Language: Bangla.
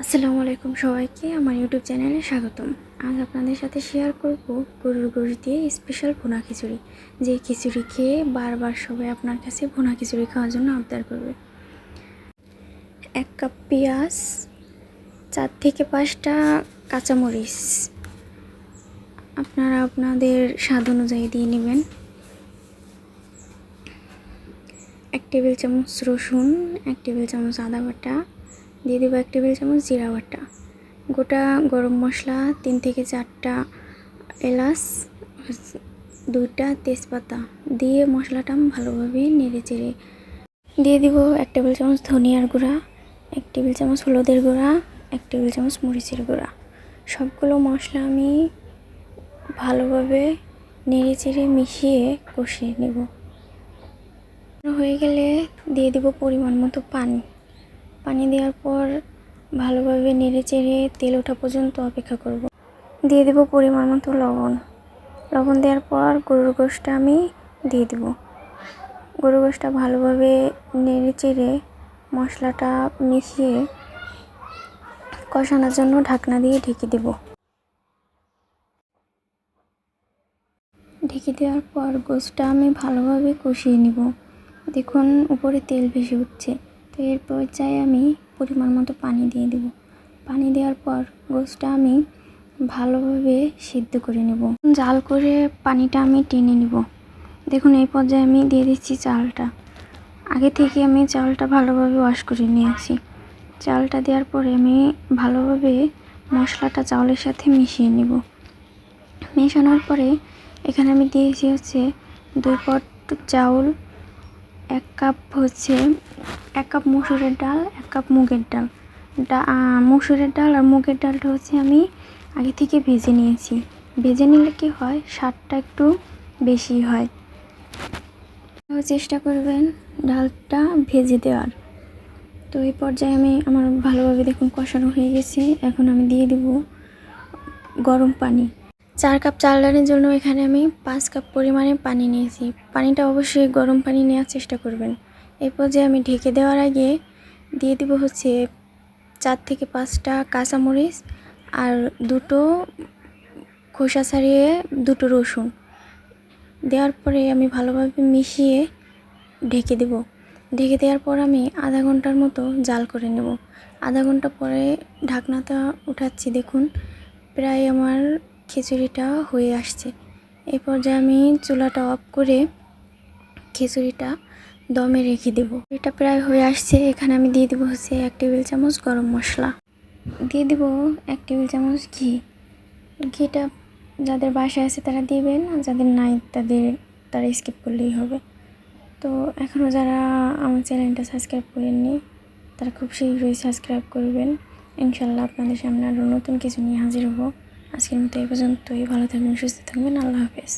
আসসালামু আলাইকুম সবাইকে আমার ইউটিউব চ্যানেলে স্বাগতম। আজ আপনাদের সাথে শেয়ার করব গরুর গোশত দিয়ে স্পেশাল ভুনা খিচুড়ি। যে খিচুড়ি খেয়ে বারবার সবাই আপনার কাছে ভুনা খিচুড়ি খাওয়ার জন্য আবদার করবে। 1 কাপ পেঁয়াজ, 4 থেকে 5টা কাঁচামরিচ আপনারা আপনাদের স্বাদ অনুযায়ী দিয়ে নেবেন। 1 টেবিল চামচ রসুন, 1 টেবিল চামচ আদা বাটা, দিয়ে দেবো 1 টেবিল চামচ জিরা বাটা, গোটা গরম মশলা 3 থেকে 4টা এলাচ, 2টা তেজপাতা দিয়ে মশলাটা ভালোভাবে নেড়েচেড়ে দিয়ে দিব 1 টেবিল চামচ ধনিয়ার গুঁড়া, 1 টেবিল চামচ হলুদের গুঁড়া, 1 টেবিল চামচ মরিচের গুঁড়া। সবগুলো মশলা আমি ভালোভাবে নেড়েচেড়ে মিশিয়ে কষিয়ে নেব। হয়ে গেলে দিয়ে দিব পরিমাণ মতো পানি দেওয়ার পর ভালোভাবে নেড়েচেড়ে তেল ওঠা পর্যন্ত অপেক্ষা করব। দিয়ে দেব পরিমাণ মতো লবণ দেওয়ার পর গরুর গোশতটা আমি দিয়ে দেব। গরুর গোশতটা ভালোভাবে নেড়েচেড়ে মশলাটা মিশিয়ে কষানোর জন্য ঢাকনা দিয়ে ঢেকে দেব। ঢেকে দেওয়ার পর গোশতটা আমি ভালোভাবে কষিয়ে নেব। দেখুন উপরে তেল ভেসে উঠছে, তো এর পর্যায়ে আমি পরিমাণ মতো পানি দিয়ে দেব। পানি দেওয়ার পর গোশতটা আমি ভালোভাবে সিদ্ধ করে নেব। জাল করে পানিটা আমি টেনে নেব। দেখুন এই পর্যায়ে আমি দিয়ে দিচ্ছি চালটা। আগে থেকে আমি চালটা ভালোভাবে ওয়াশ করে নিয়েছি। চালটা দেওয়ার পরে আমি ভালোভাবে মশলাটা চাউলের সাথে মিশিয়ে নেব। মেশানোর পরে এখানে আমি দিয়েছি 2 পট চাউল, 1 কাপ 1 কাপ মসুরের ডাল, 1 কাপ মুগের ডাল। মসুরের ডাল আর মুগের ডালটা আমি আগে থেকে ভেজে নিয়েছি। ভেজে নিলে কি হয়, স্বাদটা একটু বেশি হয়। চেষ্টা করবেন ডালটা ভেজে দেওয়ার। তো এই পর্যায়ে আমার ভালোভাবে দেখুন কষানো হয়ে গেছে। এখন আমি দিয়ে দিব গরম পানি। 4 কাপ চাল ডালের জন্য এখানে আমি 5 কাপ পরিমাণে পানি নিয়েছি। পানিটা অবশ্যই গরম পানি নেওয়ার চেষ্টা করবেন। এই পর্যায়ে আমি ঢেকে দেওয়ার আগে দিয়ে দিব 4 থেকে 5টা কাঁচামরিচ আর 2টো খোসা ছাড়িয়ে 2টো রসুন দেওয়ার পরে আমি ভালোভাবে মিশিয়ে ঢেকে দেব। ঢেকে দেওয়ার পর আমি আধা ঘন্টার মতো জাল করে নেব। আধা ঘন্টা পরে ঢাকনাটা উঠাচ্ছি। দেখুন প্রায় আমার খিচুড়িটা হয়ে আসছে। এই পর্যায়ে আমি চুলাটা অফ করে খিচুড়িটা দমে রেখে দেব। এটা প্রায় হয়ে আসছে। এখানে আমি দিয়ে দেবো 1 টেবিল চামচ গরম মশলা, দিয়ে দেব 1 টেবিল চামচ ঘি। ঘিটা যাদের বাসায় আছে তারা দিবেন, আর যাদের নাই তারা স্কিপ করলেই হবে। তো এখনও যারা আমার চ্যানেলটা সাবস্ক্রাইব করেননি তারা খুব শীঘ্রই সাবস্ক্রাইব করবেন। ইনশাল্লাহ আপনাদের সামনে আরও নতুন কিছু নিয়ে হাজির হব। আজকের মতো এই পর্যন্তই। ভালো থাকবেন, সুস্থ থাকবেন। আল্লাহ হাফেজ।